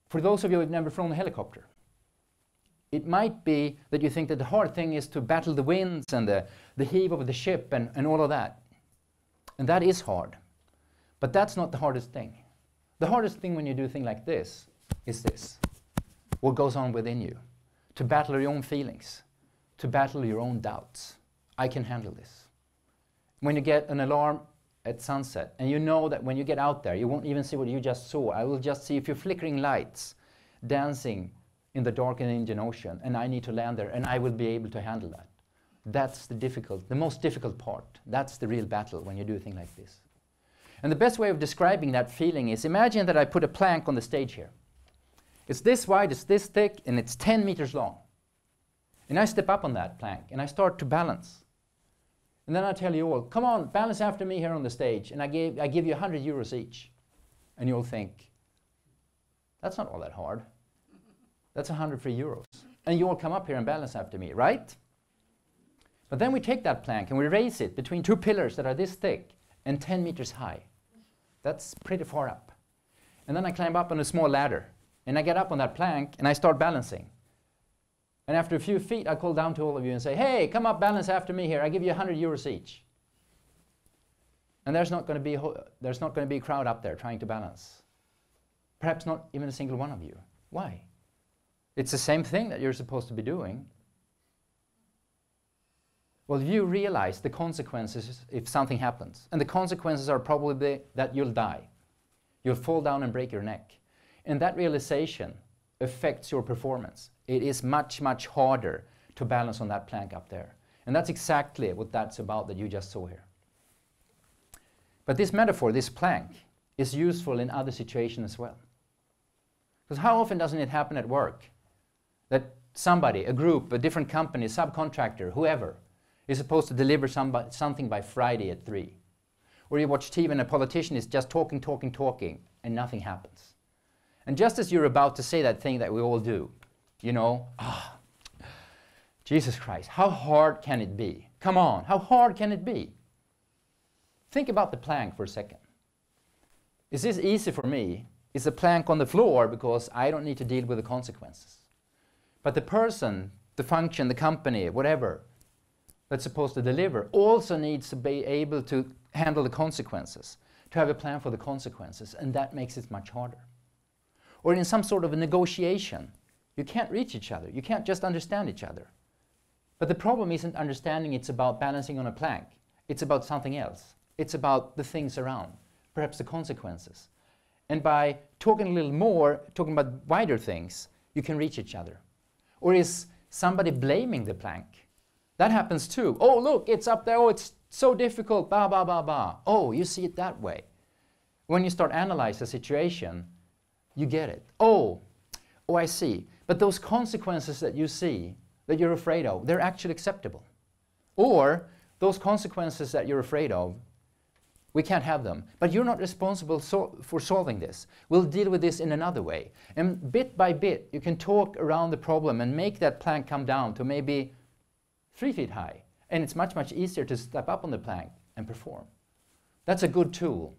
For those of you who have never flown a helicopter, it might be that you think that the hard thing is to battle the winds and the heave of the ship and all of that. And that is hard. But that's not the hardest thing. The hardest thing when you do a thing like this is this. What goes on within you. To battle your own feelings. To battle your own doubts. I can handle this. When you get an alarm at sunset, and you know that when you get out there, you won't even see what you just saw. I will just see a few flickering lights dancing in the dark and Indian Ocean, and I need to land there, and I will be able to handle that. That's the most difficult part. That's the real battle when you do a thing like this. And the best way of describing that feeling is, imagine that I put a plank on the stage here. It's this wide, it's this thick, and it's 10 meters long. And I step up on that plank, and I start to balance. And then I tell you all, come on, balance after me here on the stage, and I give you 100 euros each. And you'll think, that's not all that hard. That's 100 free euros. And you all come up here and balance after me, right? But then we take that plank and we raise it between two pillars that are this thick and 10 meters high. That's pretty far up. And then I climb up on a small ladder, and I get up on that plank and I start balancing. And after a few feet, I call down to all of you and say, hey, come up, balance after me here. I give you 100 euros each. And there's not going to be a crowd up there trying to balance. Perhaps not even a single one of you. Why? It's the same thing that you're supposed to be doing. Well, you realize the consequences if something happens. And the consequences are probably that you'll die. You'll fall down and break your neck. And that realization affects your performance. It is much, much harder to balance on that plank up there. And that's exactly what that's about that you just saw here. But this metaphor, this plank, is useful in other situations as well. Because how often doesn't it happen at work that somebody, a group, a different company, a subcontractor, whoever, is supposed to deliver something by Friday at 3? Or you watch TV and a politician is just talking, and nothing happens. And just as you're about to say that thing that we all do, you know, Jesus Christ, how hard can it be? Come on, how hard can it be? Think about the plank for a second. Is this easy for me? Is the plank on the floor because I don't need to deal with the consequences? But the person, the function, the company, whatever, that's supposed to deliver also needs to be able to handle the consequences, to have a plan for the consequences, and that makes it much harder. Or in some sort of a negotiation, you can't reach each other. You can't just understand each other. But the problem isn't understanding, it's about balancing on a plank. It's about something else. It's about the things around, perhaps the consequences. And by talking a little more, talking about wider things, you can reach each other. Or is somebody blaming the plank? That happens too. Oh, look, it's up there. Oh, it's so difficult. Bah, bah, bah, bah. Oh, you see it that way. When you start analyzing the situation, you get it. Oh, I see. But those consequences that you see, that you're afraid of, they're actually acceptable. Or those consequences that you're afraid of, we can't have them. But you're not responsible for solving this. We'll deal with this in another way. And bit by bit, you can talk around the problem and make that plank come down to maybe 3 feet high. And it's much, much easier to step up on the plank and perform. That's a good tool